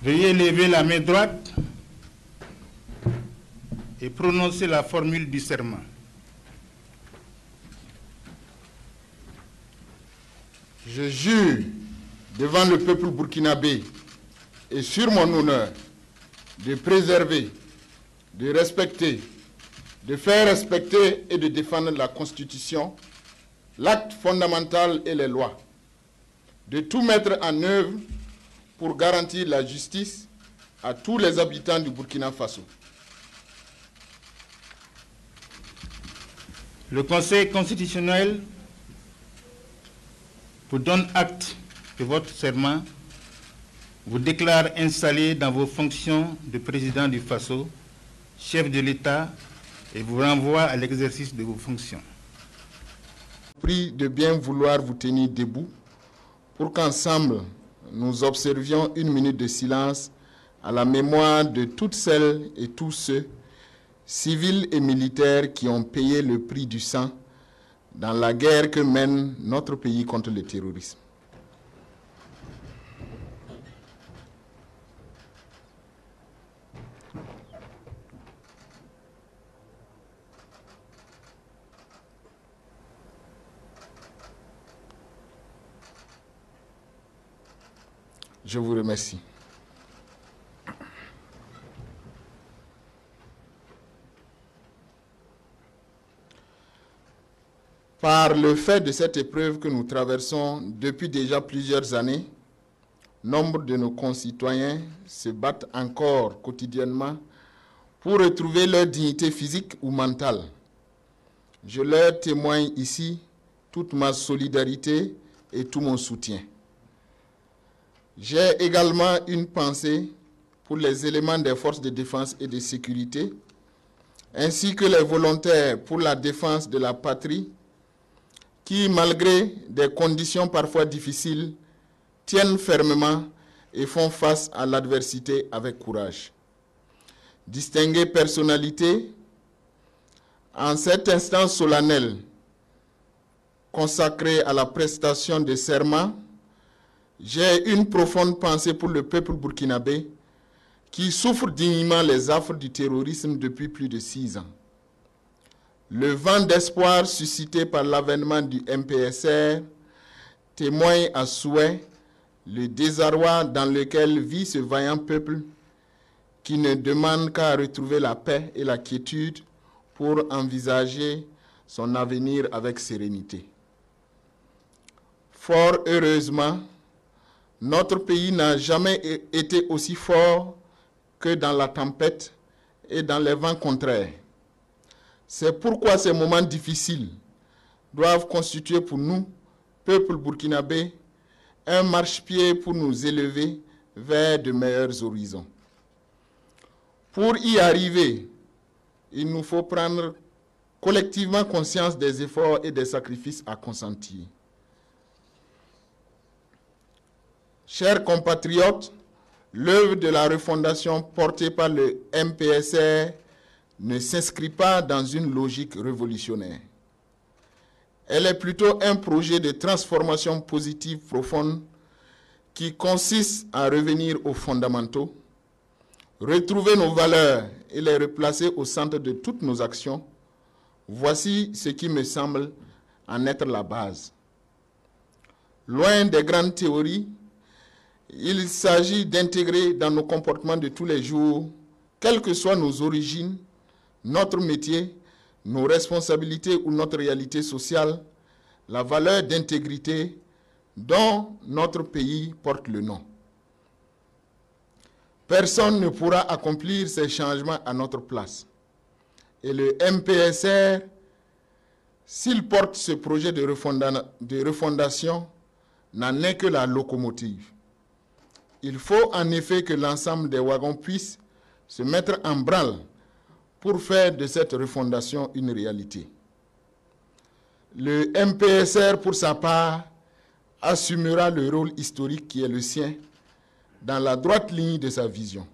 Veuillez lever la main droite et prononcer la formule du serment. Je jure devant le peuple burkinabé et sur mon honneur de préserver, de respecter, de faire respecter et de défendre la Constitution, l'acte fondamental et les lois, de tout mettre en œuvre pour garantir la justice à tous les habitants du Burkina Faso. Le Conseil constitutionnel vous donne acte de votre serment, vous déclare installé dans vos fonctions de président du Faso, chef de l'État, et vous renvoie à l'exercice de vos fonctions. Je vous prie de bien vouloir vous tenir debout pour qu'ensemble nous observions une minute de silence à la mémoire de toutes celles et tous ceux, civils et militaires, qui ont payé le prix du sang dans la guerre que mène notre pays contre le terrorisme. Je vous remercie. Par le fait de cette épreuve que nous traversons depuis déjà plusieurs années, nombre de nos concitoyens se battent encore quotidiennement pour retrouver leur dignité physique ou mentale. Je leur témoigne ici toute ma solidarité et tout mon soutien. J'ai également une pensée pour les éléments des forces de défense et de sécurité, ainsi que les volontaires pour la défense de la patrie, qui, malgré des conditions parfois difficiles, tiennent fermement et font face à l'adversité avec courage. Distinguées personnalités, en cet instant solennel consacré à la prestation de serment, j'ai une profonde pensée pour le peuple burkinabé qui souffre dignement les affres du terrorisme depuis plus de 6 ans. Le vent d'espoir suscité par l'avènement du MPSR témoigne à souhait le désarroi dans lequel vit ce vaillant peuple qui ne demande qu'à retrouver la paix et la quiétude pour envisager son avenir avec sérénité. Fort heureusement, notre pays n'a jamais été aussi fort que dans la tempête et dans les vents contraires. C'est pourquoi ces moments difficiles doivent constituer pour nous, peuple burkinabé, un marchepied pour nous élever vers de meilleurs horizons. Pour y arriver, il nous faut prendre collectivement conscience des efforts et des sacrifices à consentir. Chers compatriotes, l'œuvre de la refondation portée par le MPSR ne s'inscrit pas dans une logique révolutionnaire. Elle est plutôt un projet de transformation positive profonde qui consiste à revenir aux fondamentaux, retrouver nos valeurs et les replacer au centre de toutes nos actions. Voici ce qui me semble en être la base. Loin des grandes théories, il s'agit d'intégrer dans nos comportements de tous les jours, quelles que soient nos origines, notre métier, nos responsabilités ou notre réalité sociale, la valeur d'intégrité dont notre pays porte le nom. Personne ne pourra accomplir ces changements à notre place. Et le MPSR, s'il porte ce projet de refondation, n'en est que la locomotive. Il faut en effet que l'ensemble des wagons puissent se mettre en branle pour faire de cette refondation une réalité. Le MPSR, pour sa part, assumera le rôle historique qui est le sien dans la droite ligne de sa vision.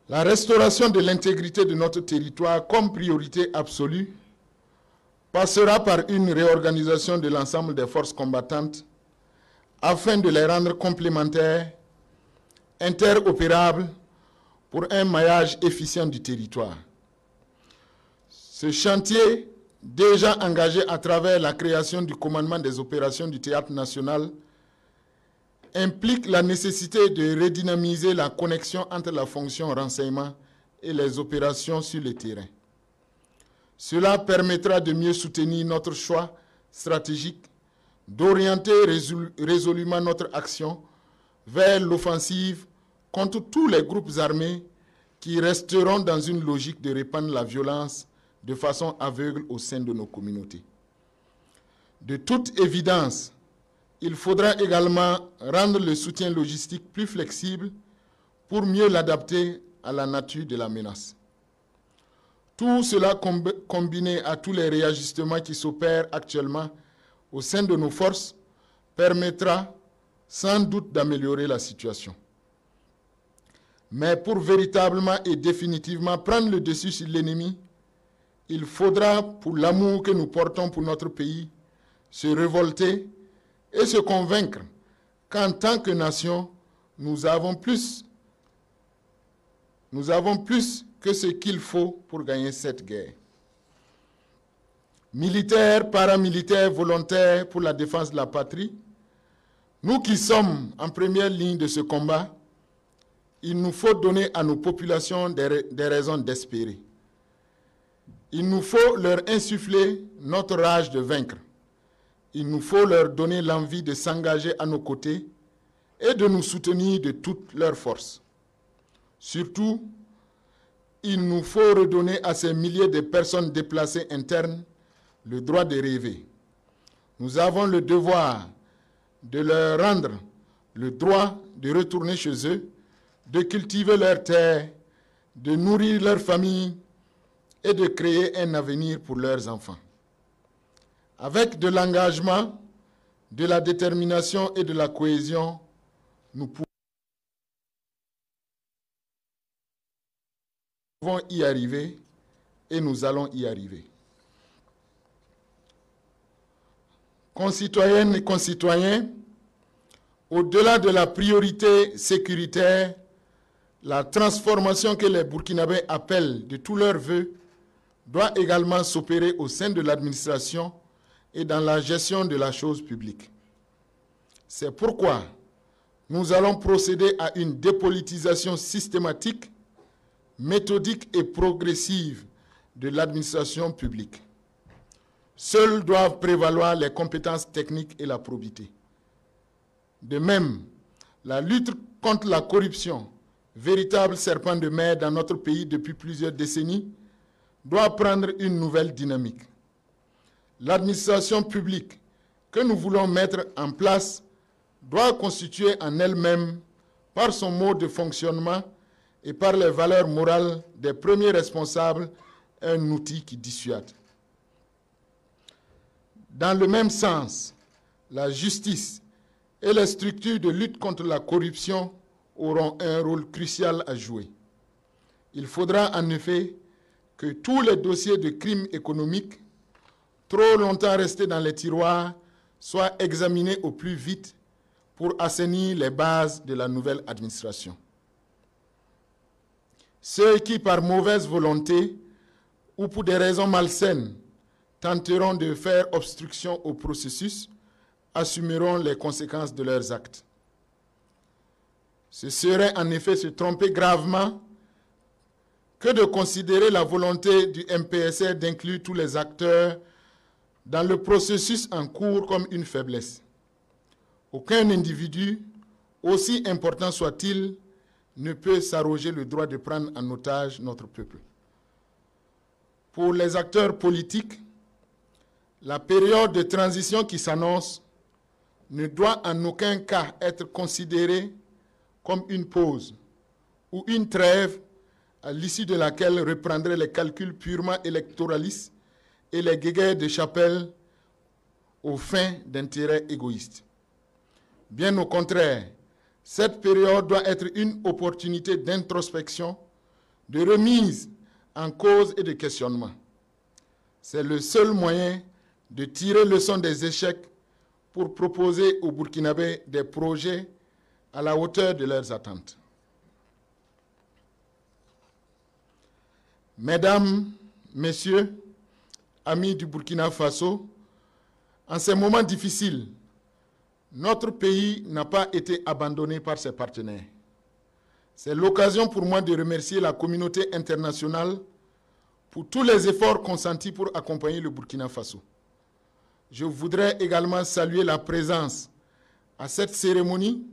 La restauration de l'intégrité de notre territoire comme priorité absolue passera par une réorganisation de l'ensemble des forces combattantes afin de les rendre complémentaires interopérables pour un maillage efficient du territoire. Ce chantier, déjà engagé à travers la création du commandement des opérations du Théâtre national, implique la nécessité de redynamiser la connexion entre la fonction renseignement et les opérations sur le terrain. Cela permettra de mieux soutenir notre choix stratégique, d'orienter résolument notre action vers l'offensive contre tous les groupes armés qui resteront dans une logique de répandre la violence de façon aveugle au sein de nos communautés. De toute évidence, il faudra également rendre le soutien logistique plus flexible pour mieux l'adapter à la nature de la menace. Tout cela combiné à tous les réajustements qui s'opèrent actuellement au sein de nos forces permettra sans doute d'améliorer la situation. Mais pour véritablement et définitivement prendre le dessus sur l'ennemi, il faudra, pour l'amour que nous portons pour notre pays, se révolter et se convaincre qu'en tant que nation, nous avons plus que ce qu'il faut pour gagner cette guerre. Militaires, paramilitaires, volontaires pour la défense de la patrie, nous qui sommes en première ligne de ce combat, il nous faut donner à nos populations des raisons d'espérer. Il nous faut leur insuffler notre rage de vaincre. Il nous faut leur donner l'envie de s'engager à nos côtés et de nous soutenir de toutes leurs forces. Surtout, il nous faut redonner à ces milliers de personnes déplacées internes le droit de rêver. Nous avons le devoir de leur rendre le droit de retourner chez eux, de cultiver leurs terres, de nourrir leurs familles et de créer un avenir pour leurs enfants. Avec de l'engagement, de la détermination et de la cohésion, nous pouvons y arriver et nous allons y arriver. Concitoyennes et concitoyens, au-delà de la priorité sécuritaire, la transformation que les Burkinabés appellent de tous leurs vœux doit également s'opérer au sein de l'administration et dans la gestion de la chose publique. C'est pourquoi nous allons procéder à une dépolitisation systématique, méthodique et progressive de l'administration publique. Seules doivent prévaloir les compétences techniques et la probité. De même, la lutte contre la corruption, véritable serpent de mer dans notre pays depuis plusieurs décennies, doit prendre une nouvelle dynamique. L'administration publique que nous voulons mettre en place doit constituer en elle-même, par son mode de fonctionnement et par les valeurs morales des premiers responsables, un outil qui dissuade. Dans le même sens, la justice et les structures de lutte contre la corruption auront un rôle crucial à jouer. Il faudra en effet que tous les dossiers de crimes économiques, trop longtemps restés dans les tiroirs, soient examinés au plus vite pour assainir les bases de la nouvelle administration. Ceux qui, par mauvaise volonté ou pour des raisons malsaines, tenteront de faire obstruction au processus, assumeront les conséquences de leurs actes. Ce serait en effet se tromper gravement que de considérer la volonté du MPSR d'inclure tous les acteurs dans le processus en cours comme une faiblesse. Aucun individu, aussi important soit-il, ne peut s'arroger le droit de prendre en otage notre peuple. Pour les acteurs politiques, la période de transition qui s'annonce ne doit en aucun cas être considérée comme une pause ou une trêve à l'issue de laquelle reprendraient les calculs purement électoralistes et les guéguerres de chapelle aux fins d'intérêts égoïstes. Bien au contraire, cette période doit être une opportunité d'introspection, de remise en cause et de questionnement. C'est le seul moyen de tirer leçon des échecs pour proposer aux Burkinabés des projets à la hauteur de leurs attentes. Mesdames, Messieurs, amis du Burkina Faso, en ces moments difficiles, notre pays n'a pas été abandonné par ses partenaires. C'est l'occasion pour moi de remercier la communauté internationale pour tous les efforts consentis pour accompagner le Burkina Faso. Je voudrais également saluer la présence à cette cérémonie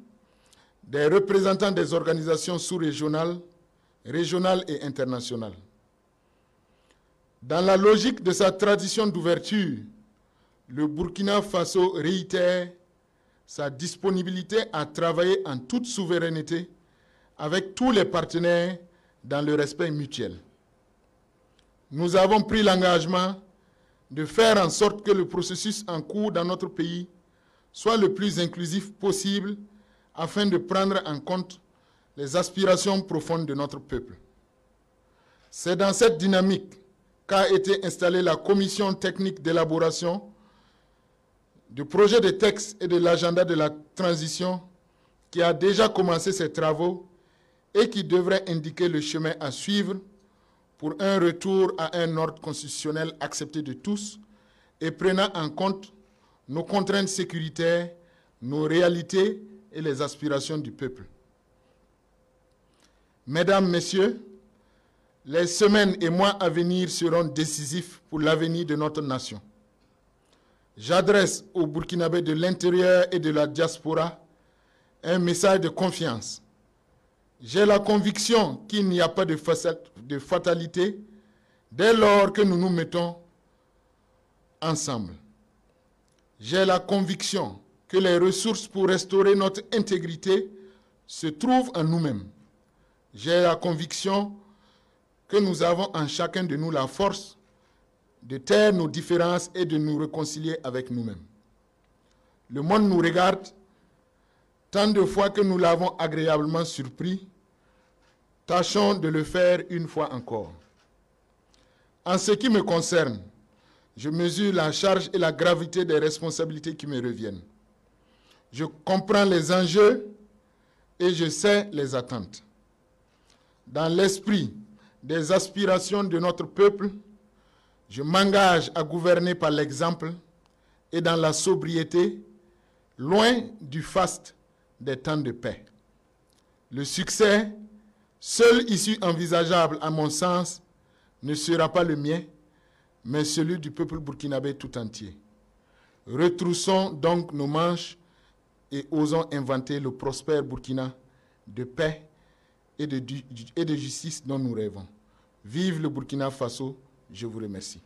des représentants des organisations sous-régionales, régionales et internationales. Dans la logique de sa tradition d'ouverture, le Burkina Faso réitère sa disponibilité à travailler en toute souveraineté avec tous les partenaires dans le respect mutuel. Nous avons pris l'engagement de faire en sorte que le processus en cours dans notre pays soit le plus inclusif possible afin de prendre en compte les aspirations profondes de notre peuple. C'est dans cette dynamique qu'a été installée la commission technique d'élaboration du projet de texte et de l'agenda de la transition qui a déjà commencé ses travaux et qui devrait indiquer le chemin à suivre pour un retour à un ordre constitutionnel accepté de tous et prenant en compte nos contraintes sécuritaires, nos réalités et les aspirations du peuple. Mesdames, Messieurs, les semaines et mois à venir seront décisifs pour l'avenir de notre nation. J'adresse aux Burkinabés de l'intérieur et de la diaspora un message de confiance. J'ai la conviction qu'il n'y a pas de fatalité dès lors que nous nous mettons ensemble. J'ai la conviction que les ressources pour restaurer notre intégrité se trouvent en nous-mêmes. J'ai la conviction que nous avons en chacun de nous la force de taire nos différences et de nous réconcilier avec nous-mêmes. Le monde nous regarde tant de fois que nous l'avons agréablement surpris. Tâchons de le faire une fois encore. En ce qui me concerne, je mesure la charge et la gravité des responsabilités qui me reviennent. Je comprends les enjeux et je sais les attentes. Dans l'esprit des aspirations de notre peuple, je m'engage à gouverner par l'exemple et dans la sobriété, loin du faste des temps de paix. Le succès, seule issue envisageable à mon sens, ne sera pas le mien, mais celui du peuple burkinabé tout entier. Retroussons donc nos manches et osons inventer le prospère Burkina de paix et de justice dont nous rêvons. Vive le Burkina Faso, je vous remercie.